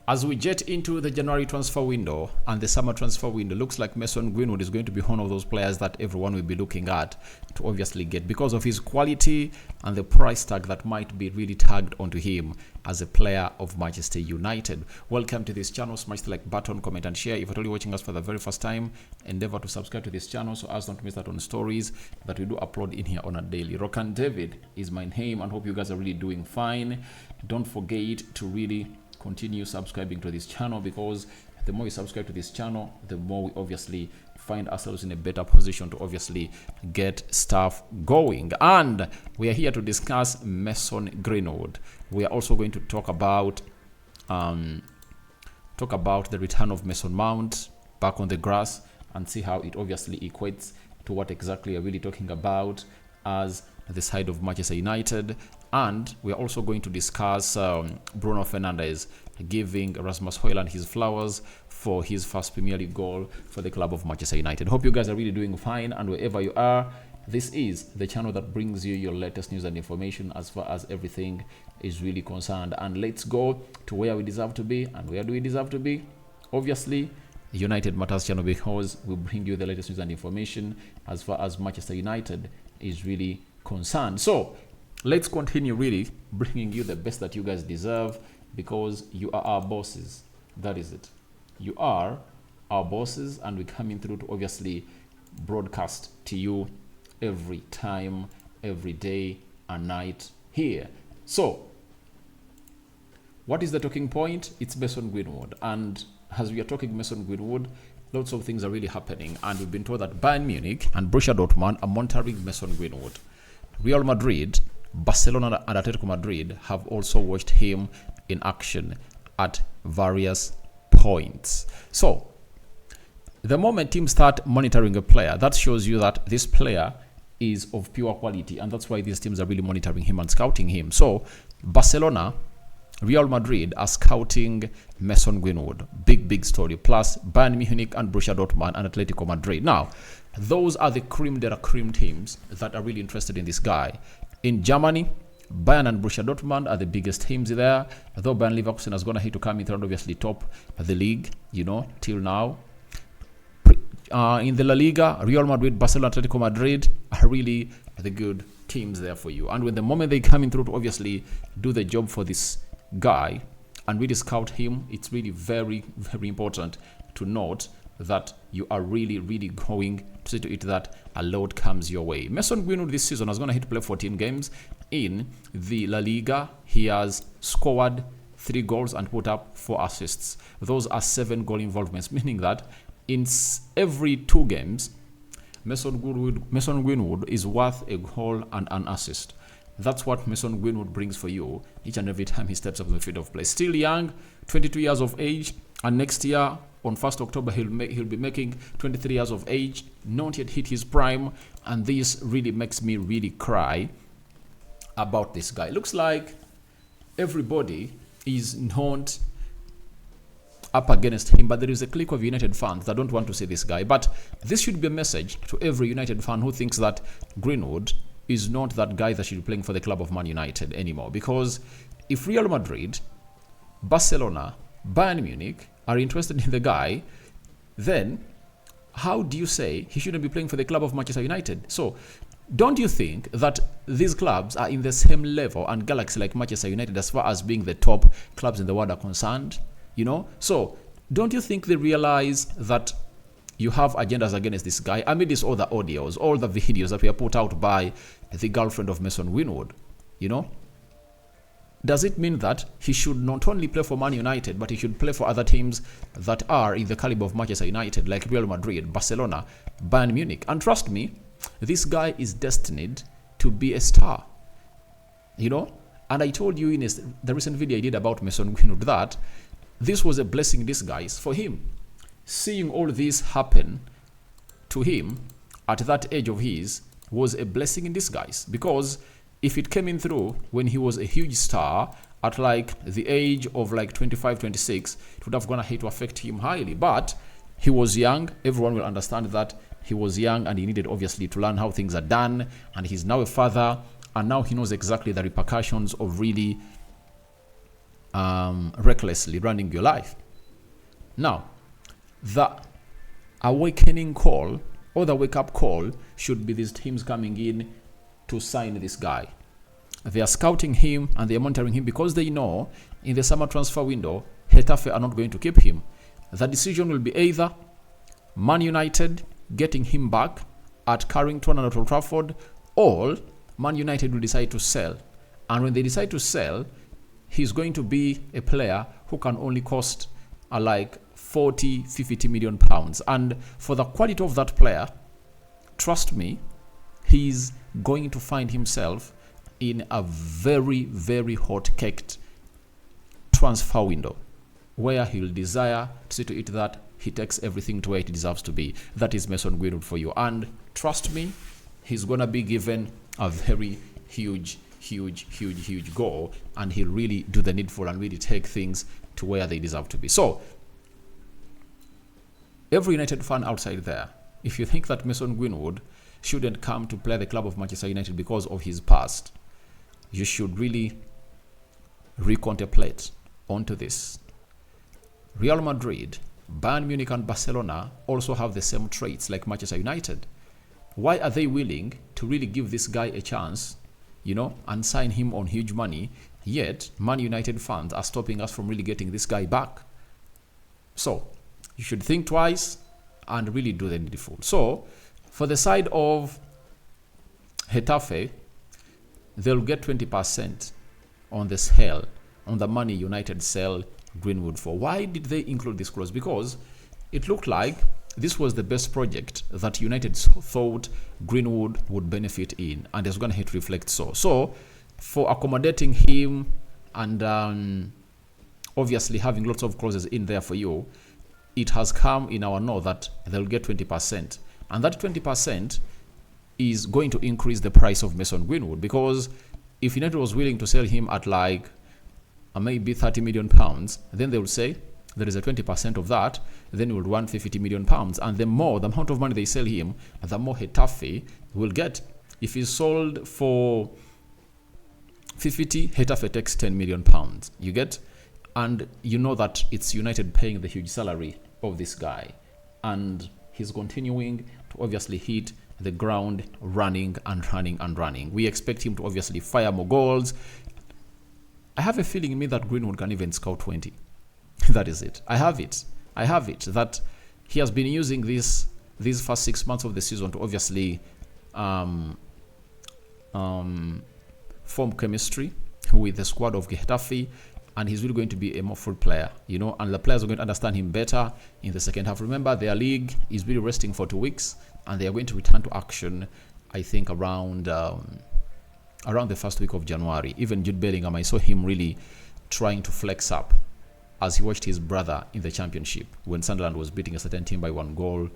As we jet into the January transfer window and the summer transfer window, looks like Mason Greenwood is going to be one of those players that everyone will be looking at to obviously get because of his quality and the price tag that might be really tagged onto him as a player of Manchester United. Welcome to this channel. Smash the like button, comment and share. If you're only watching us for the very first time, endeavor to subscribe to this channel so as not to miss out on stories that we do upload in here on a daily. Rokan David is my name and hope you guys are really doing fine. Don't forget to really continue subscribing to this channel, because the more you subscribe to this channel, the more we obviously find ourselves in a better position to obviously get stuff going. And we are here to discuss Mason Greenwood. We are also going to talk about the return of Mason Mount back on the grass and see how it obviously equates to what exactly we're really talking about as the side of Manchester United. And we're also going to discuss Bruno Fernandes giving Rasmus Hojlund his flowers for his first Premier League goal for the club of Manchester United. Hope you guys are really doing fine, and wherever you are, this is the channel that brings you your latest news and information as far as everything is really concerned. And let's go to where we deserve to be. And where do we deserve to be? Obviously, United Matters channel, because we bring you the latest news and information as far as Manchester United is really concerned. So let's continue really bringing you the best that you guys deserve, because you are our bosses. That is it. You are our bosses, and we're coming through to obviously broadcast to you every time, every day and night here. So what is the talking point? It's Mason Greenwood. And as we are talking Mason Greenwood, lots of things are really happening, and we've been told that Bayern Munich and Borussia Dortmund are monitoring Mason Greenwood. Real Madrid, Barcelona and Atletico Madrid have also watched him in action at various points. So the moment teams start monitoring a player, that shows you that this player is of pure quality, and that's why these teams are really monitoring him and scouting him. So Barcelona, Real Madrid are scouting Mason Greenwood. Big story. Plus Bayern Munich and Borussia Dortmund and Atletico Madrid. Now, those are the cream de la cream teams that are really interested in this guy. In Germany, Bayern and Borussia Dortmund are the biggest teams there. Though Bayern Leverkusen has gone ahead to come in third, obviously top of the league, till now. In the La Liga, Real Madrid, Barcelona, Atletico Madrid are really the good teams there for you. And when the moment they come in through to obviously do the job for this guy and really scout him, it's really very important to note that you are really going to see to it that a lot comes your way. Mason Greenwood this season has gone ahead to play 14 games in the La Liga. He has scored 3 goals and put up 4 assists. Those are 7 goal involvements, meaning that in every 2 games, Mason Greenwood is worth a goal and an assist. That's what Mason Greenwood brings for you each and every time he steps up on the field of play. Still young, 22 years of age, and next year on 1st October he'll be making 23 years of age, not yet hit his prime, and this really makes me really cry about this guy. Looks like everybody is not up against him, but there is a clique of United fans that don't want to see this guy. But this should be a message to every United fan who thinks that Greenwood is not that guy that should be playing for the club of Man United anymore. Because if Real Madrid, Barcelona, Bayern Munich are interested in the guy, then how do you say he shouldn't be playing for the club of Manchester United? So don't you think that these clubs are in the same level and galaxy like Manchester United as far as being the top clubs in the world are concerned? So don't you think they realize that you have agendas against this guy amidst all the audios, all the videos that were put out by the girlfriend of Mason Greenwood? Does it mean that he should not only play for Man United, but he should play for other teams that are in the caliber of Manchester United, like Real Madrid, Barcelona, Bayern Munich? And trust me, this guy is destined to be a star. And I told you in the recent video I did about Mason Greenwood that this was a blessing in disguise for him. Seeing all this happen to him at that age of his was a blessing in disguise, because if it came in through when he was a huge star at like the age of like 25, 26, it would have gone ahead to affect him highly. But he was young. Everyone will understand that he was young and he needed obviously to learn how things are done. And he's now a father, and now he knows exactly the repercussions of really recklessly running your life. Now, the awakening call or the wake-up call should be these teams coming in to sign this guy. They are scouting him and they are monitoring him because they know in the summer transfer window, Getafe are not going to keep him. The decision will be either Man United getting him back at Carrington and at Old Trafford, or Man United will decide to sell. And when they decide to sell, he's going to be a player who can only cost like 40-50 million pounds. And for the quality of that player, trust me, he's going to find himself in a very, very hot-caked transfer window where he'll desire to see to it that he takes everything to where it deserves to be. That is Mason Greenwood for you. And trust me, he's going to be given a very huge goal, and he'll really do the needful and really take things to where they deserve to be. So, every United fan outside there, if you think that Mason Greenwood shouldn't come to play the club of Manchester United because of his past, you should really recontemplate onto this. Real Madrid, Bayern Munich and Barcelona also have the same traits like Manchester United. Why are they willing to really give this guy a chance, and sign him on huge money, yet Man United fans are stopping us from really getting this guy back? So, you should think twice and really do the needful. So, for the side of Getafe, they'll get 20% on the sale, on the money United sell Greenwood for. Why did they include this clause? Because it looked like this was the best project that United thought Greenwood would benefit in, and it's going to hit reflect so. So, for accommodating him and obviously having lots of clauses in there for you, it has come in our know that they'll get 20%. And that 20% is going to increase the price of Mason Greenwood, because if United was willing to sell him at like maybe 30 million pounds, then they would say there is a 20% of that, then you would want 50 million pounds. And the amount of money they sell him, the more Getafe will get. If he's sold for 50, Getafe takes 10 million pounds. You get? And you know that it's United paying the huge salary of this guy. And he's continuing to obviously hit the ground running. We expect him to obviously fire more goals. I have a feeling in me that Greenwood can even score 20. That is it. I have it. That he has been using these first 6 months of the season to obviously form chemistry with the squad of Getafe, and he's really going to be a more full player, and the players are going to understand him better in the second half. Remember, their league is really resting for 2 weeks, and they are going to return to action, I think, around the first week of January. Even Jude Bellingham, I saw him really trying to flex up as he watched his brother in the championship when Sunderland was beating a certain team by 1-0.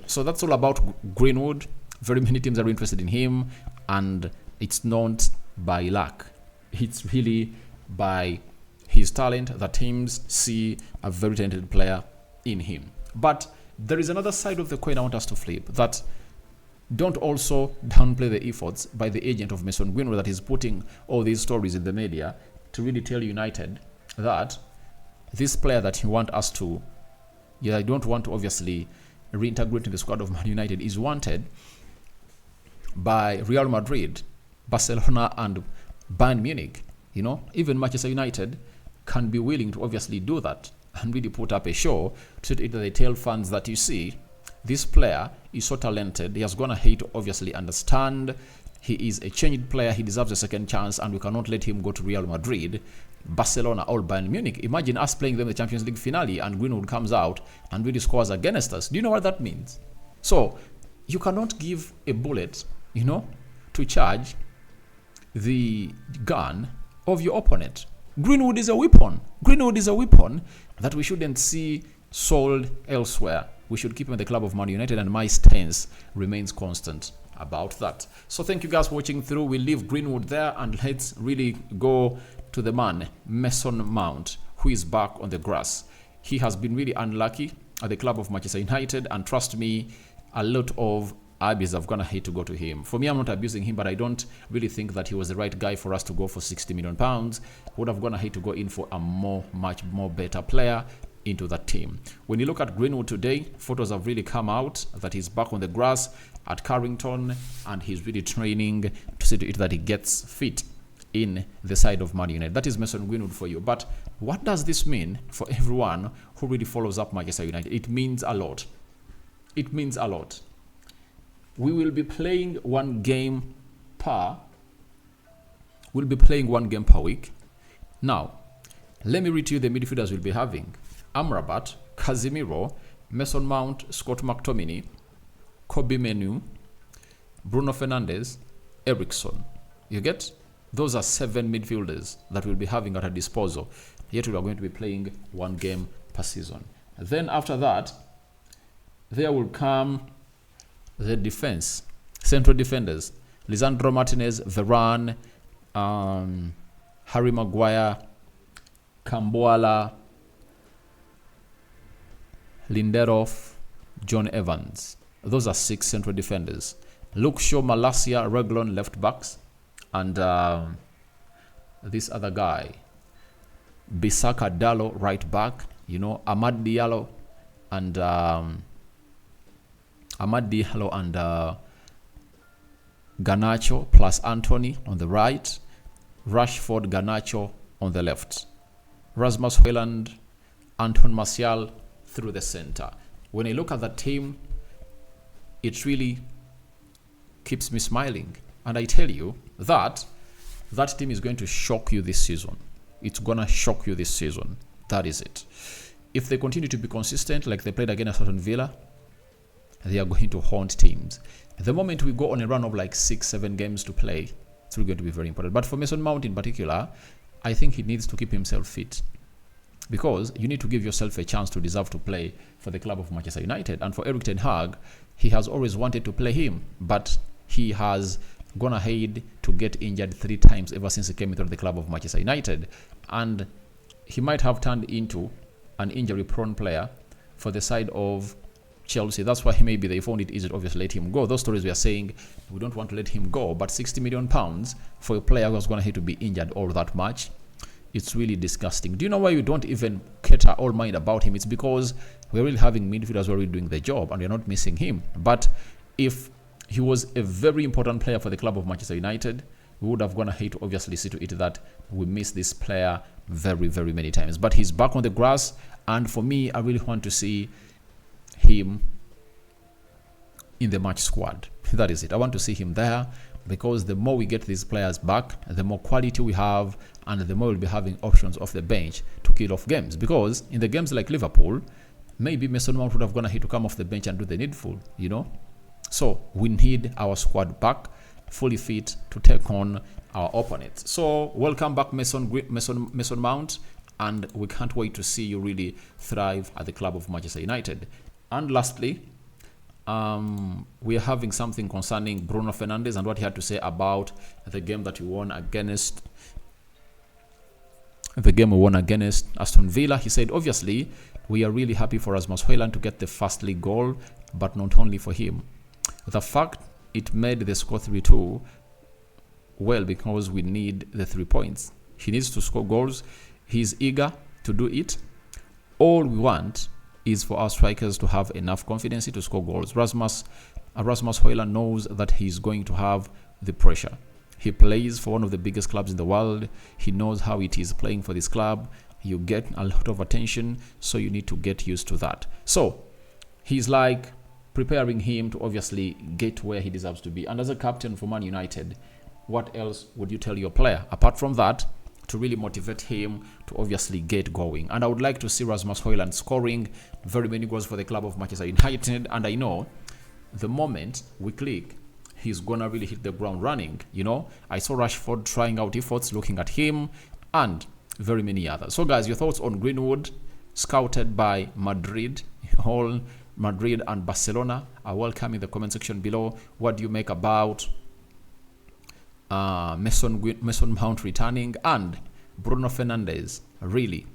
So that's all about Greenwood. Very many teams are interested in him, and it's not by luck. It's really by his talent that teams see a very talented player in him. But there is another side of the coin I want us to flip, that don't also downplay the efforts by the agent of Mason Greenwood that is putting all these stories in the media to really tell United that this player that you want us to, I don't want to obviously reintegrate in the squad of Man United, is wanted by Real Madrid, Barcelona and Bayern Munich. Even Manchester United can be willing to obviously do that and really put up a show so that they tell fans that, you see, this player is so talented, he has gone ahead to obviously understand he is a changed player, he deserves a second chance, and we cannot let him go to Real Madrid, Barcelona or Bayern Munich. Imagine us playing them the Champions League finale and Greenwood comes out and really scores against us. Do you know what that means? So, you cannot give a bullet, to charge the gun of your opponent. Greenwood is a weapon that we shouldn't see sold elsewhere. We should keep him in the club of Man United, and my stance remains constant about that. So thank you guys for watching through. We'll leave Greenwood there and let's really go to the man, Mason Mount, who is back on the grass. He has been really unlucky at the club of Manchester United, and trust me, a lot of Ibis have gonna hate to go to him. For me, I'm not abusing him, but I don't really think that he was the right guy for us to go for £60 million. Would have gonna hate to go in for a much more better player into that team. When you look at Greenwood today, photos have really come out that he's back on the grass at Carrington, and he's really training to see to it that he gets fit in the side of Man United. That is Mason Greenwood for you. But what does this mean for everyone who really follows up Manchester United? It means a lot. It means a lot. We will be playing one game per week. Now, let me read to you the midfielders we'll be having. Amrabat, Casemiro, Mason Mount, Scott McTominay, Kobe Menu, Bruno Fernandes, Eriksson. You get? Those are 7 midfielders that we'll be having at our disposal. Yet we are going to be playing one game per season. Then after that, there will come the defense. Central defenders. Lisandro Martinez, Varane, Harry Maguire, Kamboala, Lindelof, John Evans. Those are 6 central defenders. Luke Shaw, Malacia, Reguilon, left backs. And this other guy, Bisaka Dallo, right back. You know, Amad Diallo and Garnacho plus Anthony on the right. Rashford, Garnacho on the left. Rasmus Hojlund, Anton Martial through the center. When I look at that team, it really keeps me smiling. And I tell you that team is going to shock you this season. It's going to shock you this season. That is it. If they continue to be consistent like they played against Aston Villa, they are going to haunt teams. The moment we go on a run of like 6-7 games to play, it's really going to be very important. But for Mason Mount in particular, I think he needs to keep himself fit. Because you need to give yourself a chance to deserve to play for the club of Manchester United. And for Erik ten Hag, he has always wanted to play him. But he has gone ahead to get injured 3 times ever since he came into the club of Manchester United. And he might have turned into an injury-prone player for the side of Chelsea. That's why maybe they found it easy to obviously let him go. Those stories we are saying we don't want to let him go, but £60 million for a player who's going to have to be injured all that much, it's really disgusting. Do you know why we don't even cater all mind about him? It's because we're really having midfielders who are really doing the job and we're not missing him. But if he was a very important player for the club of Manchester United, we would have gone ahead to obviously see to it that we miss this player very, very many times. But he's back on the grass, and for me, I really want to see him in the match squad. That is it. I want to see him there, because the more we get these players back, the more quality we have, and the more we'll be having options off the bench to kill off games. Because in the games like Liverpool, maybe Mason Mount would have gone ahead to come off the bench and do the needful, you know. So we need our squad back, fully fit to take on our opponents. So welcome back, Mason Mount, and we can't wait to see you really thrive at the club of Manchester United. And lastly, we are having something concerning Bruno Fernandes and what he had to say about the game that we won against Aston Villa. He said, obviously, we are really happy for Rasmus Hojlund to get the first league goal, but not only for him. The fact it made the score 3-2, well, because we need the 3 points. He needs to score goals. He's eager to do it. All we want is for our strikers to have enough confidence to score goals. Rasmus Hojlund knows that he's going to have the pressure. He plays for one of the biggest clubs in the world. He knows how it is playing for this club. You get a lot of attention, so you need to get used to that. So he's like preparing him to obviously get where he deserves to be. And as a captain for Man United, what else would you tell your player apart from that, to really motivate him to obviously get going? And I would like to see Rasmus Hojlund scoring very many goals for the club of Manchester United. And I know the moment we click, he's gonna really hit the ground running. You know, I saw Rashford trying out efforts, looking at him, and very many others. So guys, your thoughts on Greenwood, scouted by Madrid? All Madrid and Barcelona are welcome in the comment section below. What do you make about Mason Mount returning and Bruno Fernandes really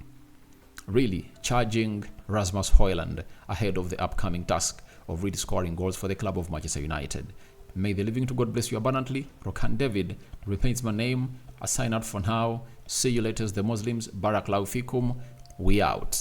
charging Rasmus Hojlund ahead of the upcoming task of really scoring goals for the club of Manchester United. May the living to God bless you abundantly. Rokan David remains my name. I sign out for now. See you later, the Muslims. Barakallahu fikum. We out.